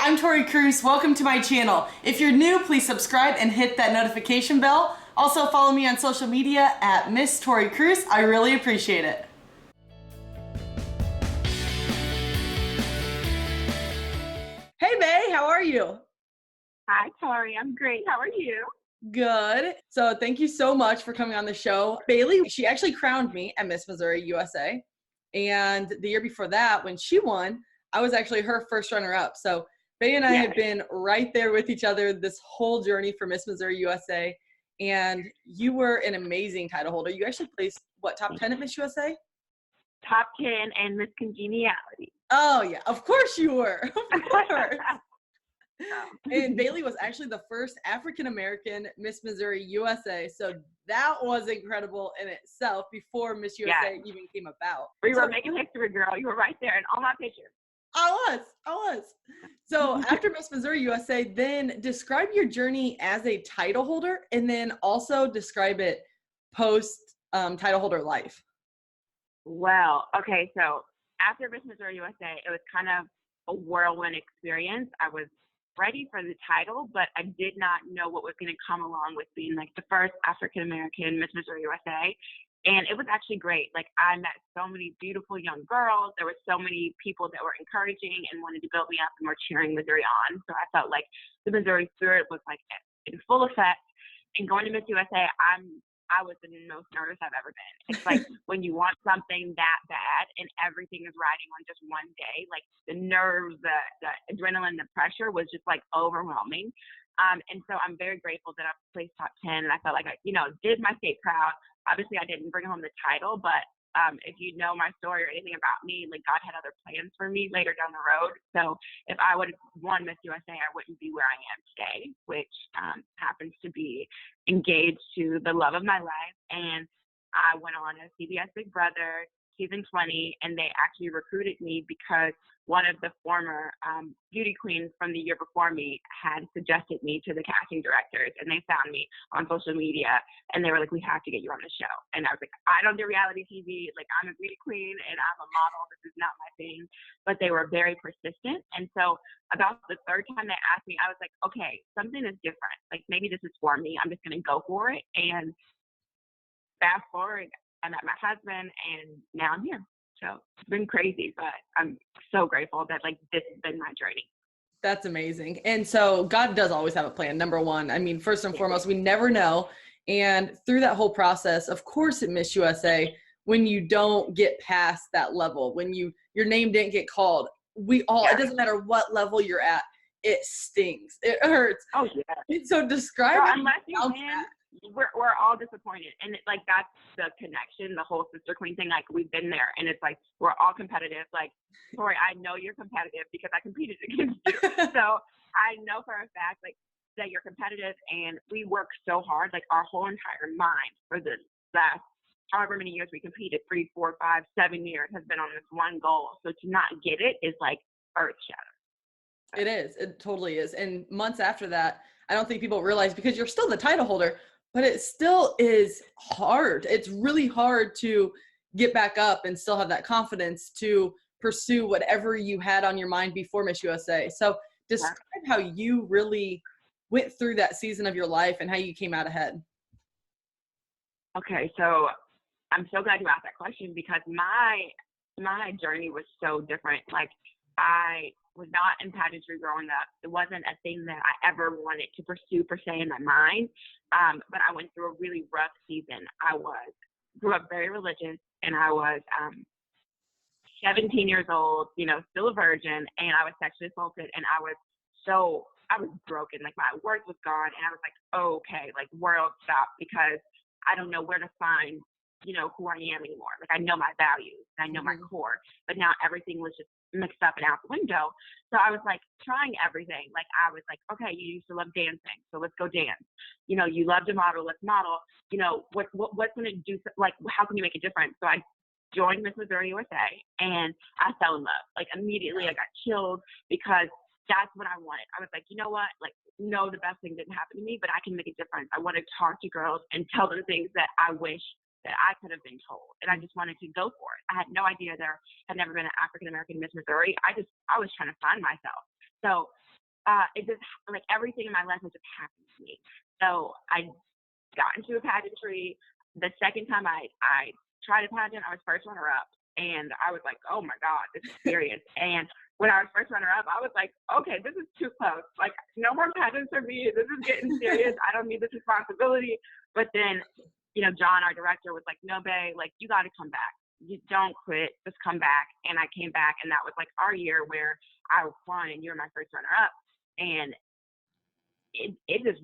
I'm Tori Kruse. Welcome to my channel. If you're new, please subscribe and hit that notification bell. Also follow me on social media at Miss Tori Kruse. I really appreciate it. Hey Bay, how are you? Hi, Tori. I'm great. How are you? Good. So thank you so much for coming on the show. Bayleigh, she actually crowned me at Miss Missouri USA. And the year before that, when she won, I was actually her first runner-up. So Bay and I have been right there with each other this whole journey for Miss Missouri USA. And you were an amazing title holder. You actually placed, what, top 10 at Miss USA? Top 10 and Miss Congeniality. Oh, yeah. Of course you were. Of course. And Bayleigh was actually the first African-American Miss Missouri USA. So that was incredible in itself before Miss USA even came about. We were making history, girl. You were right there in all my pictures. I was. So after Miss Missouri USA, then describe your journey as a title holder and then also describe it post title holder life. Well, okay. So after Miss Missouri USA, it was kind of a whirlwind experience. I was ready for the title, but I did not know what was going to come along with being like the first African-American Miss Missouri USA. And it was actually great. Like, I met so many beautiful young girls. There were so many people that were encouraging and wanted to build me up and were cheering Missouri on. So I felt like the Missouri spirit was like in full effect. And going to Miss USA, I was the most nervous I've ever been. It's like when you want something that bad and everything is riding on just one day, like the nerves, the adrenaline, the pressure was just like overwhelming. And so I'm very grateful that I placed top 10 and I felt like I, did my state proud. Obviously I didn't bring home the title, but if you know my story or anything about me, like God had other plans for me later down the road. So if I would have won Miss USA, I wouldn't be where I am today, which happens to be engaged to the love of my life. And I went on a CBS Big Brother season 20, and they actually recruited me because one of the former beauty queens from the year before me had suggested me to the casting directors, and they found me on social media, and they were like, we have to get you on the show. And I was like, I don't do reality TV. Like, I'm a beauty queen, and I'm a model. This is not my thing. But they were very persistent. And so about the third time they asked me, I was like, okay, something is different. Like, maybe this is for me. I'm just going to go for it. And fast forward, I met my husband, and now I'm here. So it's been crazy, but I'm so grateful that like this has been my journey. That's amazing. And so God does always have a plan. Number one, I mean, first and foremost, we never know. And through that whole process, of course, at Miss USA, when you don't get past that level, when your name didn't get called, it doesn't matter what level you're at, it stings. It hurts. Oh yeah. So describe so it. Unless you win, we're all disappointed. And it's like, that's the connection, the whole sister queen thing. Like, we've been there, and it's like, we're all competitive. Like, Tori, I know you're competitive because I competed against you. So I know for a fact, like, that you're competitive, and we work so hard, like our whole entire mind for the last however many years we competed, 3, 4, 5, 7 years has been on this one goal. So to not get it is like earth shattering. It is. It totally is. And months after that, I don't think people realize, because you're still the title holder, but it still is hard. It's really hard to get back up and still have that confidence to pursue whatever you had on your mind before Miss USA. So describe how you really went through that season of your life and how you came out ahead. Okay, so I'm so glad you asked that question, because my journey was so different. Like, I was not in pageantry growing up. It wasn't a thing that I ever wanted to pursue per se in my mind. But I went through a really rough season. I grew up very religious, and I was 17 years old, still a virgin, and I was sexually assaulted, and I was broken. Like, my worth was gone, and I was like, okay, like, world stop, because I don't know where to find, who I am anymore. Like, I know my values, I know my core, but now everything was just mixed up and out the window. So I was like trying everything. Like, I was like, okay, you used to love dancing, so let's go dance. You love to model, let's model. What's going to do, like, how can you make a difference? So I joined Miss Missouri USA, and I fell in love. Like, immediately I got chilled, because that's what I wanted. I was like, you know what? Like, no, the best thing didn't happen to me, but I can make a difference. I want to talk to girls and tell them things that I wish that I could have been told. And I just wanted to go for it. I had no idea there had never been an African-American Miss Missouri. I was trying to find myself. So it just, like, everything in my life has just happened to me. So I got into a pageantry. The second time I tried a pageant, I was first runner-up. And I was like, oh, my God, this is serious. And when I was first runner-up, I was like, okay, this is too close. Like, no more pageants for me. This is getting serious. I don't need this responsibility. But then, you know, John, our director, was like, no, babe, like, you got to come back. You don't quit. Just come back. And I came back, and that was, like, our year where I won, and you were my first runner-up. And it just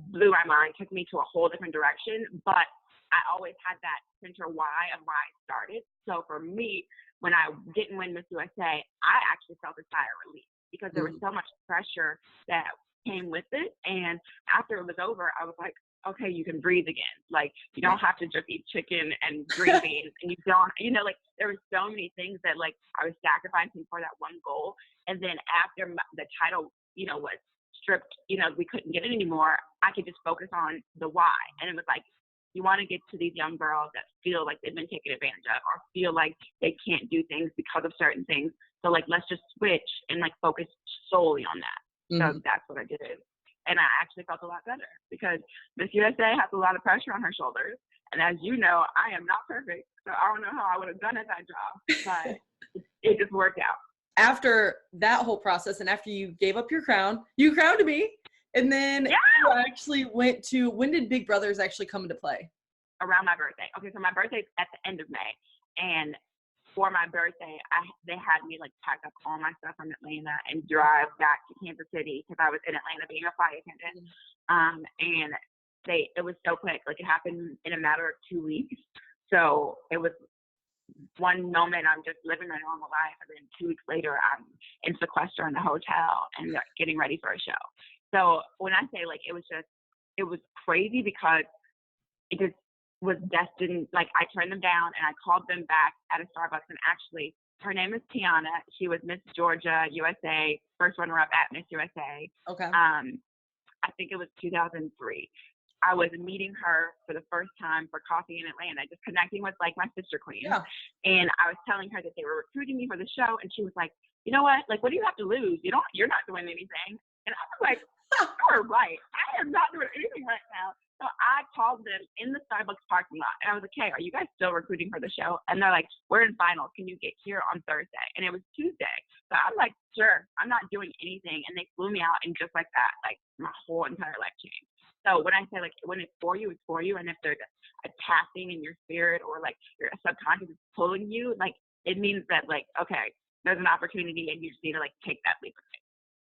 blew my mind, took me to a whole different direction. But I always had that center why of why I started. So for me, when I didn't win Miss USA, I actually felt a sigh of relief because there was so much pressure that came with it. And after it was over, I was like, okay, you can breathe again. Like, you don't have to just eat chicken and green beans. And you don't, you know, like, there were so many things that, like, I was sacrificing for that one goal. And then after the title, you know, was stripped, you know, we couldn't get it anymore, I could just focus on the why. And it was like, you want to get to these young girls that feel like they've been taken advantage of or feel like they can't do things because of certain things. So, like, let's just switch and, like, focus solely on that. So that's what I did. And I actually felt a lot better because Miss USA has a lot of pressure on her shoulders. And as you know, I am not perfect. So I don't know how I would have done at that job, but it just worked out. After that whole process and after you gave up your crown, you crowned me. And then you actually went to, when did Big Brothers actually come into play? Around my birthday. Okay, so my birthday's at the end of May. And for my birthday, they had me, like, pack up all my stuff from Atlanta and drive back to Kansas City because I was in Atlanta being a flight attendant. And it was so quick. Like, it happened in a matter of 2 weeks. So it was one moment I'm just living my normal life, and then 2 weeks later I'm in sequester in the hotel and getting ready for a show. So when I say, like, it was crazy because it just was destined. Like, I turned them down and I called them back at a Starbucks, and actually her name is Tiana. She was Miss Georgia USA, first runner-up at Miss USA. Okay. I think it was 2003. I was meeting her for the first time for coffee in Atlanta, just connecting with, like, my sister queen. Yeah. And I was telling her that they were recruiting me for the show, and she was like, you know what? Like, what do you have to lose? You're not doing anything. And I was like, you're right. I am not doing anything right now. So I called them in the Starbucks parking lot, and I was like, hey, are you guys still recruiting for the show? And they're like, we're in finals. Can you get here on Thursday? And it was Tuesday. So I'm like, sure, I'm not doing anything. And they flew me out, and just like that, like, my whole entire life changed. So when I say, like, when it's for you, it's for you. And if there's a tapping in your spirit or, like, your subconscious is pulling you, like, it means that, like, okay, there's an opportunity and you just need to, like, take that leap of faith.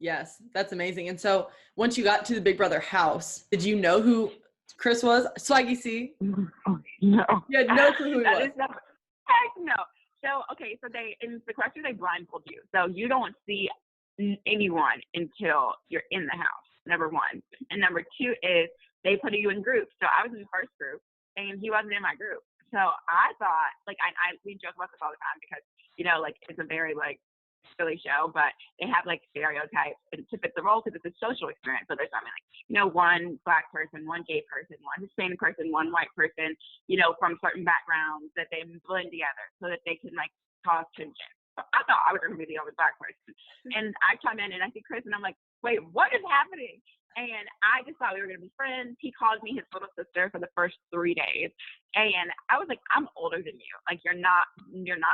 Yes, that's amazing. And so once you got to the Big Brother house, did you know who Chris was? Swaggy C? Oh, no. You had no clue who he was. Heck no. So, okay, so in sequester, they blindfold you. So you don't see anyone until you're in the house, number one. And number two is they put you in groups. So I was in the first group, and he wasn't in my group. So I thought, like, we joke about this all the time because, you know, like, it's a very, like, silly show, but they have, like, stereotypes to fit the role because it's a social experience. So there's something like, you know, one Black person, one gay person, one Hispanic person, one white person, you know, from certain backgrounds that they blend together so that they can, like, cause tension. So I thought I was going to be the only Black person. And I come in and I see Chris and I'm like, wait, what is happening? And I just thought we were going to be friends. He called me his little sister for the first 3 days. And I was like, I'm older than you. Like, you're not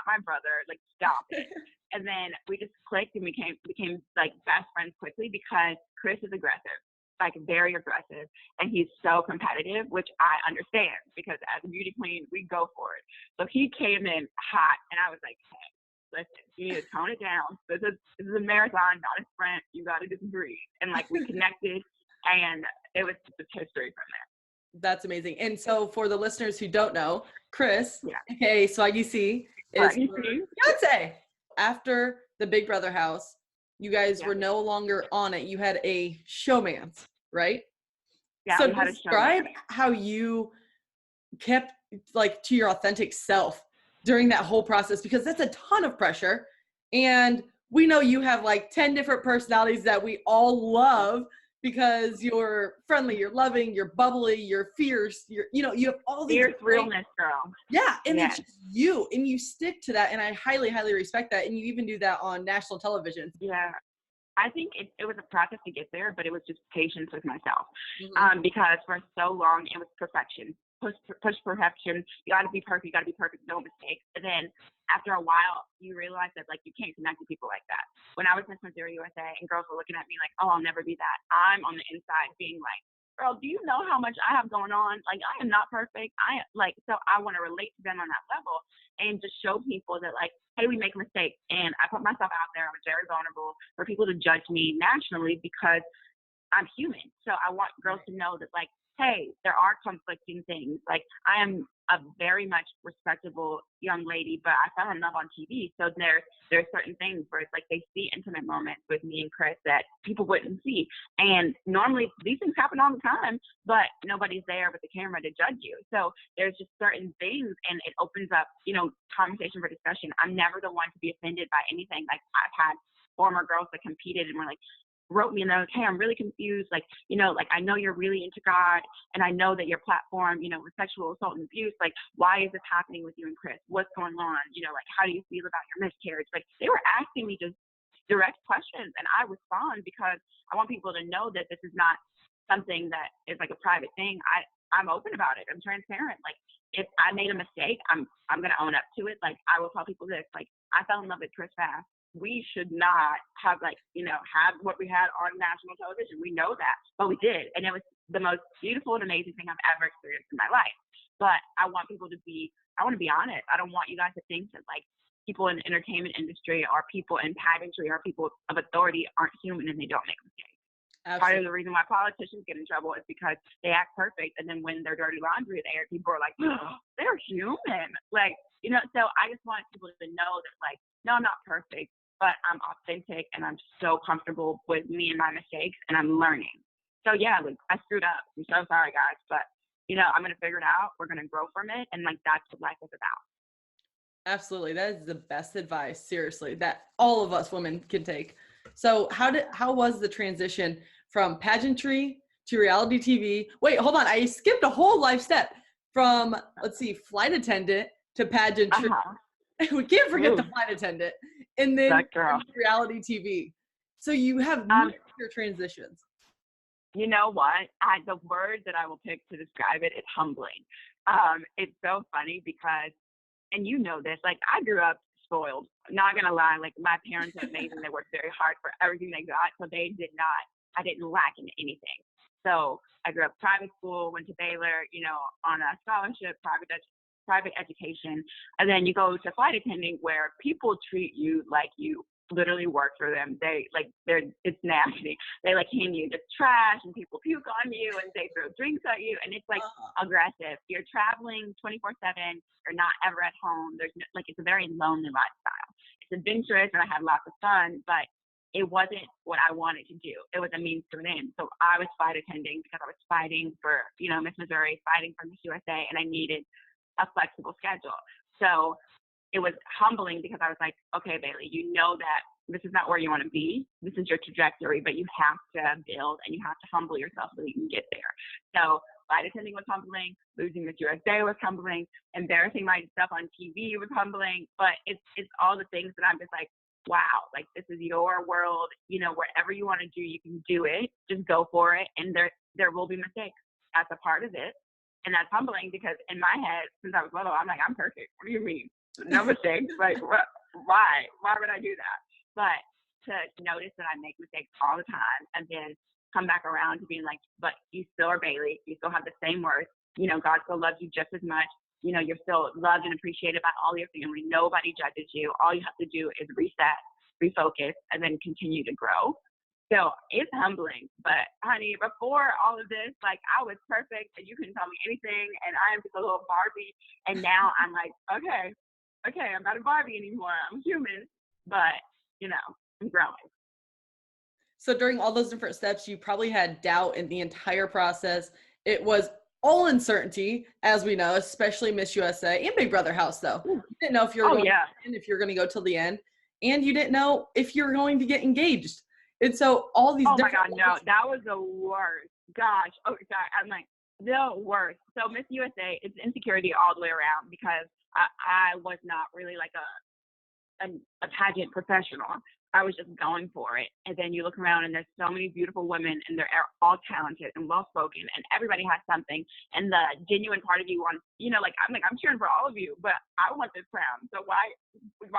my brother. Like, stop it. And then we just clicked and became like best friends quickly because Chris is aggressive, like, very aggressive. And he's so competitive, which I understand because as a beauty queen, we go for it. So he came in hot and I was like, hey, listen, you need to tone it down. This is a marathon, not a sprint. You got to just breathe. And, like, we connected, and it was just history from there. That's amazing. And so for the listeners who don't know, Chris, aka Swaggy C, is Fiancé. After the Big Brother house, you guys were no longer on it. You had a show-mance, right? Yeah, so describe how you kept, like, to your authentic self during that whole process, because that's a ton of pressure. And we know you have, like, 10 different personalities that we all love because you're friendly, you're loving, you're bubbly, you're fierce, you have all these fierce realness, girl. Yeah, and it's just you, and you stick to that, and I highly, highly respect that. And you even do that on national television. Yeah. I think it was a process to get there, but it was just patience with myself. Mm-hmm. Because for so long it was perfection. Push perfection. You got to be perfect. You got to be perfect. No mistakes. And then after a while, you realize that like you can't connect with people like that. When I was Miss Missouri USA and girls were looking at me like, oh, I'll never be that. I'm on the inside being like, girl, do you know how much I have going on? Like, I am not perfect. So I want to relate to them on that level and just show people that like, hey, we make mistakes. And I put myself out there. I was very vulnerable for people to judge me nationally because I'm human. So I want girls to know that like, hey, there are conflicting things. Like I am a very much respectable young lady, but I fell in love on TV. So there's certain things where it's like they see intimate moments with me and Chris that people wouldn't see. And normally these things happen all the time, but nobody's there with the camera to judge you. So there's just certain things, and it opens up, conversation for discussion. I'm never the one to be offended by anything. Like I've had former girls that competed and were like, wrote me and they're like, hey, I'm really confused. Like, I know you're really into God and I know that your platform, was sexual assault and abuse. Like, why is this happening with you and Chris? What's going on? Like, how do you feel about your miscarriage? Like, they were asking me just direct questions and I respond because I want people to know that this is not something that is like a private thing. I'm open about it. I'm transparent. Like, if I made a mistake, I'm going to own up to it. Like, I will tell people this, like, I fell in love with Chris fast. We should not have have what we had on national television. We know that, but we did. And it was the most beautiful and amazing thing I've ever experienced in my life. But I want people to I want to be honest. I don't want you guys to think that like people in the entertainment industry or people in pageantry or people of authority aren't human and they don't make mistakes. Absolutely. Part of the reason why politicians get in trouble is because they act perfect. And then when their dirty laundry is aired, people are like, oh, they're human. Like, so I just want people to know that like, no, I'm not perfect, but I'm authentic and I'm so comfortable with me and my mistakes and I'm learning. So yeah, like I screwed up. I'm so sorry guys, but I'm going to figure it out. We're going to grow from it. And like, that's what life is about. Absolutely. That is the best advice, seriously, that all of us women can take. So how was the transition from pageantry to reality TV? Wait, hold on. I skipped a whole life step from, flight attendant to pageantry. We can't forget the flight attendant. And then reality TV. So you have your transitions. You know what? The word that I will pick to describe it is humbling. It's so funny because, and you know this, like I grew up spoiled. Not gonna lie, like my parents are amazing. They worked very hard for everything they got, so I didn't lack in anything. So I grew up private school, went to Baylor, on a scholarship, private education, and then you go to flight attending where people treat you like you literally work for them. It's nasty. They like hand you just trash and people puke on you and they throw drinks at you and it's like aggressive. You're traveling 24/7. You're not ever at home. It's a very lonely lifestyle. It's adventurous and I had lots of fun, but it wasn't what I wanted to do. It was a means to an end. So I was flight attending because I was fighting for, Miss Missouri, fighting for Miss USA, and I needed a flexible schedule. So it was humbling because I was like, okay, Bayleigh, you know that this is not where you want to be. This is your trajectory, but you have to build and you have to humble yourself so that you can get there. So flight attending was humbling, losing Miss USA was humbling, embarrassing myself on TV was humbling, but it's all the things that I'm just like, wow, like this is your world, whatever you want to do, you can do it. Just go for it. And there will be mistakes. That's a part of it. And that's humbling because in my head, since I was little, I'm like, I'm perfect. What do you mean? No mistakes? Like, why? Why would I do that? But to notice that I make mistakes all the time and then come back around to being like, but you still are Bayleigh. You still have the same worth. God still loves you just as much. You're still loved and appreciated by all your family. Nobody judges you. All you have to do is reset, refocus, and then continue to grow. So it's humbling. But honey, before all of this, like I was perfect and you couldn't tell me anything and I am just a little Barbie. And now I'm like, okay, I'm not a Barbie anymore. I'm human, but I'm growing. So during all those different steps, you probably had doubt in the entire process. It was all uncertainty, as we know, especially Miss USA and Big Brother House, though. You didn't know if you were going to go till the end, and you didn't know if you were going to get engaged. And so all these. Oh my God, no, that was the worst. Gosh, God, I'm like the worst. So Miss USA, it's insecurity all the way around because I was not really like a pageant professional. I was just going for it. And then you look around and there's so many beautiful women and they're all talented and well-spoken and everybody has something. And the genuine part of you wants, I'm cheering for all of you, but I want this crown. So why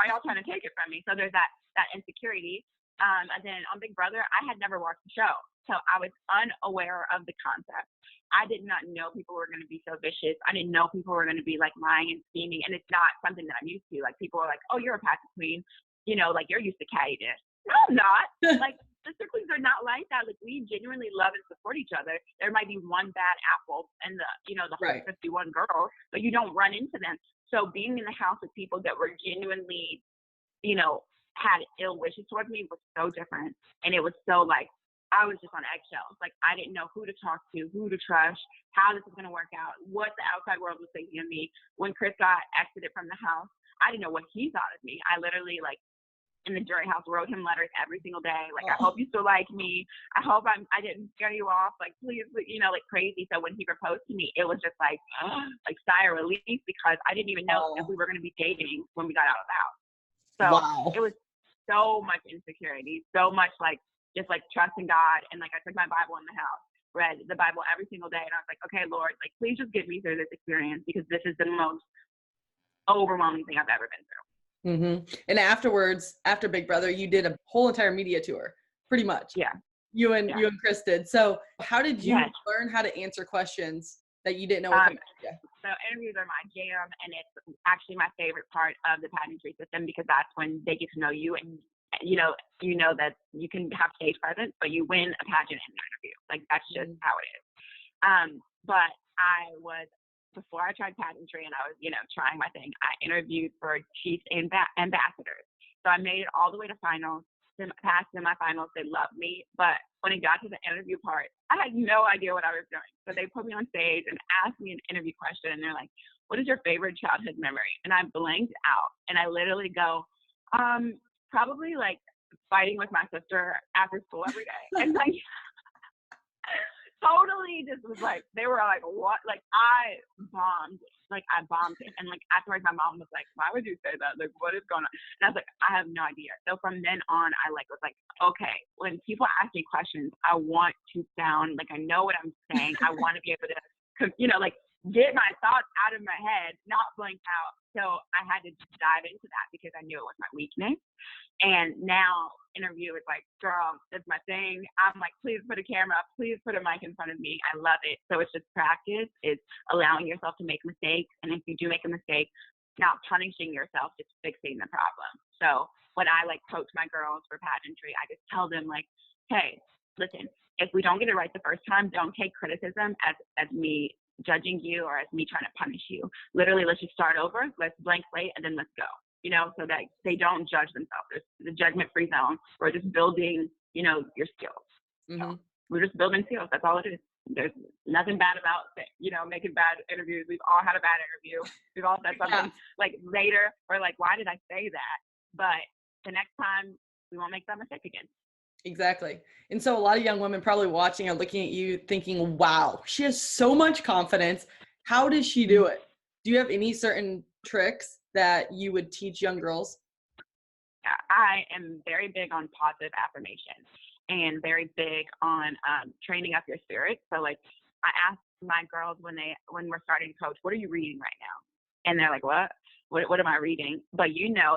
y'all trying to take it from me? So there's that insecurity. And then on Big Brother, I had never watched the show. So I was unaware of the concept. I did not know people were going to be so vicious. I didn't know people were going to be like lying and scheming. And it's not something that I'm used to. Like people are like, oh, you're a pageant queen. Like you're used to catty dish. No, I'm not. Like the Queens are not like that. Like we genuinely love and support each other. There might be one bad apple and the whole 51 girls, but you don't run into them. So being in the house with people that were genuinely, had ill wishes towards me was so different. And it was so like, I was just on eggshells. Like I didn't know who to talk to, who to trust, how this was going to work out, what the outside world was thinking of me. When Chris got exited from the house, I didn't know what he thought of me. I literally in the jury house wrote him letters every single day. Like, I hope you still like me. I hope I didn't scare you off. Like, please, like crazy. So when he proposed to me, it was just like sigh of relief because I didn't even know if we were going to be dating when we got out of the house. So it was so much insecurity, so much just trusting God. And I took my Bible in the house, read the Bible every single day. And I was like, okay, Lord, please just get me through this experience because this is the most overwhelming thing I've ever been through. Mm-hmm. And afterwards, after Big Brother, you did a whole entire media tour, pretty much. Yeah. You and Chris did. So how did you learn how to answer questions that you didn't know? So interviews are my jam, and it's actually my favorite part of the pageantry system because that's when they get to know you, and you know that you can have stage presence, but you win a pageant in an interview. Like that's just how it is. But before I tried pageantry and I was, trying my thing, I interviewed for chief ambassadors. So I made it all the way to finals, past semifinals. They loved me. But when it got to the interview part, I had no idea what I was doing. So they put me on stage and asked me an interview question. And they're like, what is your favorite childhood memory? And I blanked out. And I literally go, probably fighting with my sister after school every day. And totally just was they were like, what? I bombed it. And afterwards my mom was like, why would you say that? What is going on? And I was like, I have no idea. So from then on, I was like, okay, when people ask me questions, I want to sound like I know what I'm saying. I want to be able to, get my thoughts out of my head, not blank out. So I had to dive into that because I knew it was my weakness. And now interview is girl, that's my thing. I'm please put a camera up, please put a mic in front of me. I love it. So it's just practice, is allowing yourself to make mistakes. And if you do make a mistake, not punishing yourself, just fixing the problem. So when I coach my girls for pageantry, I just tell them hey, listen, if we don't get it right the first time, don't take criticism as me judging you or as me trying to punish you. Literally, let's just start over, let's blank slate, and then let's go. So that they don't judge themselves. There's the judgment-free zone. We're just building, your skills. Mm-hmm. So we're just building skills. That's all it is. There's nothing bad about, making bad interviews. We've all had a bad interview. We've all said something later or why did I say that? But the next time we won't make that mistake again. Exactly. And so a lot of young women probably watching are looking at you thinking, wow, she has so much confidence. How does she do it? Do you have any certain tricks that you would teach young girls? Yeah, I am very big on positive affirmation and very big on training up your spirit. So I ask my girls when we're starting to coach, what are you reading right now? And they're like, what am I reading? But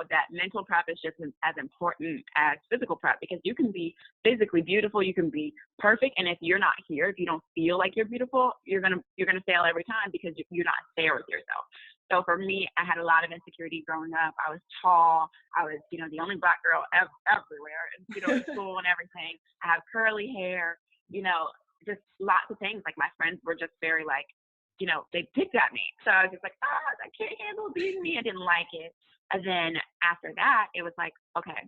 that mental prep is just as important as physical prep because you can be physically beautiful, you can be perfect, and if you're not here, if you don't feel like you're beautiful, you're gonna fail every time because you're not there with yourself. So for me, I had a lot of insecurity growing up. I was tall. I was, the only Black girl everywhere, in school and everything. I have curly hair, just lots of things. My friends were just very they picked at me. So I was just I can't handle being me. I didn't like it. And then after that, it was okay,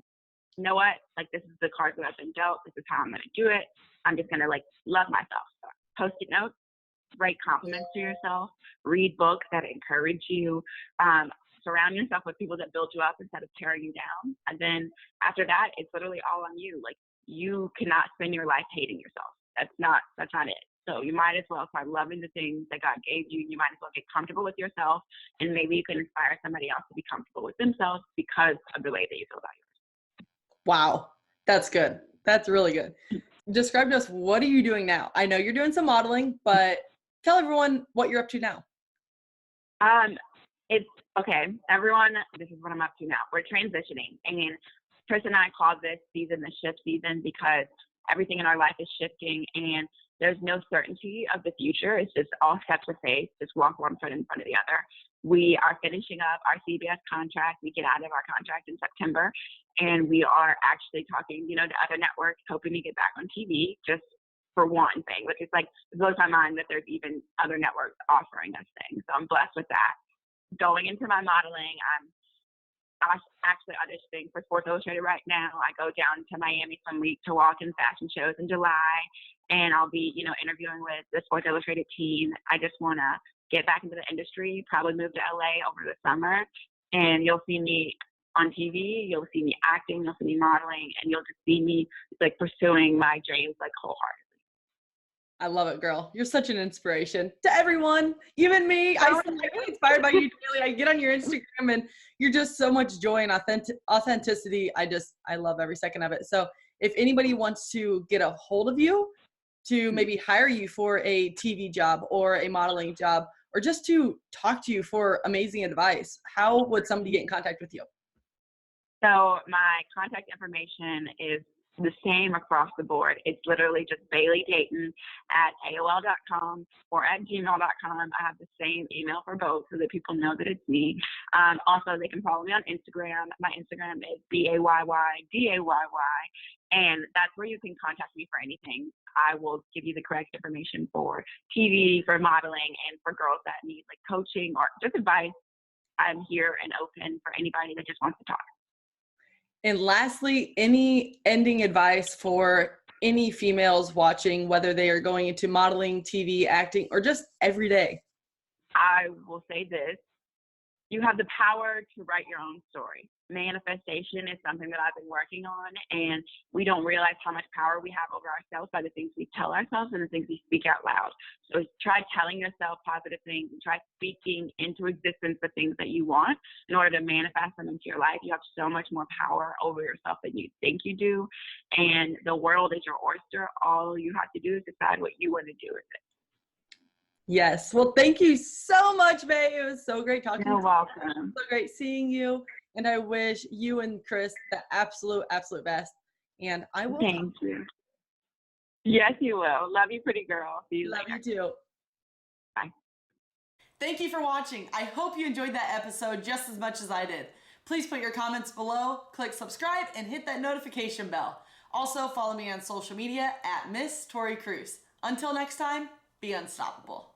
you know what? This is the cards that I've been dealt. This is how I'm going to do it. I'm just going to love myself. So Post-it notes, write compliments to yourself, read books that encourage you, surround yourself with people that build you up instead of tearing you down. And then after that, it's literally all on you. You cannot spend your life hating yourself. That's not it. So you might as well start loving the things that God gave you. You might as well get comfortable with yourself, and maybe you can inspire somebody else to be comfortable with themselves because of the way that you feel about yourself. Wow. That's good. That's really good. Describe to us, what are you doing now? I know you're doing some modeling, but tell everyone what you're up to now. It's okay, everyone. This is what I'm up to now. We're transitioning, and Chris and I call this season the shift season because everything in our life is shifting, and there's no certainty of the future. It's just all steps of faith. Just walk one foot in front of the other. We are finishing up our CBS contract. We get out of our contract in September, and we are actually talking, to other networks, hoping to get back on TV just for one thing, which is like, it blows my mind that there's even other networks offering us things. So I'm blessed with that. Going into my modeling, I'm actually auditioning for Sports Illustrated right now. I go down to Miami some week to walk in fashion shows in July, and I'll be, interviewing with the Sports Illustrated team. I just want to get back into the industry, probably move to LA over the summer, and you'll see me on TV, you'll see me acting, you'll see me modeling, and you'll just see me like pursuing my dreams like wholeheartedly. I love it, girl. You're such an inspiration to everyone, even me. I get inspired by you daily. I get on your Instagram and you're just so much joy and authenticity. I love every second of it. So if anybody wants to get a hold of you to maybe hire you for a TV job or a modeling job, or just to talk to you for amazing advice, how would somebody get in contact with you? So my contact information is the same across the board. It's literally just Bayleigh Dayton at AOL.com or at gmail.com. I have the same email for both so that people know that it's me. Also, they can follow me on Instagram. My Instagram is BAYYDAYY, and that's where you can contact me for anything. I will give you the correct information for TV, for modeling, and for girls that need like coaching or just advice. I'm here and open for anybody that just wants to talk. And lastly, any ending advice for any females watching, whether they are going into modeling, TV, acting, or just every day? I will say this. You have the power to write your own story. Manifestation is something that I've been working on, and we don't realize how much power we have over ourselves by the things we tell ourselves and the things we speak out loud. So try telling yourself positive things and try speaking into existence the things that you want in order to manifest them into your life. You have so much more power over yourself than you think you do, and the world is your oyster. All you have to do is decide what you want to do with it. Yes. Well, thank you so much, Bae. It was so great talking to you. You're welcome. So great seeing you. And I wish you and Chris the absolute best. And I will. Thank you. Yes, you will. Love you, pretty girl. See you later. Love you too. Bye. Thank you for watching. I hope you enjoyed that episode just as much as I did. Please put your comments below, click subscribe, and hit that notification bell. Also, follow me on social media at Miss Tori Kruse. Until next time, be unstoppable.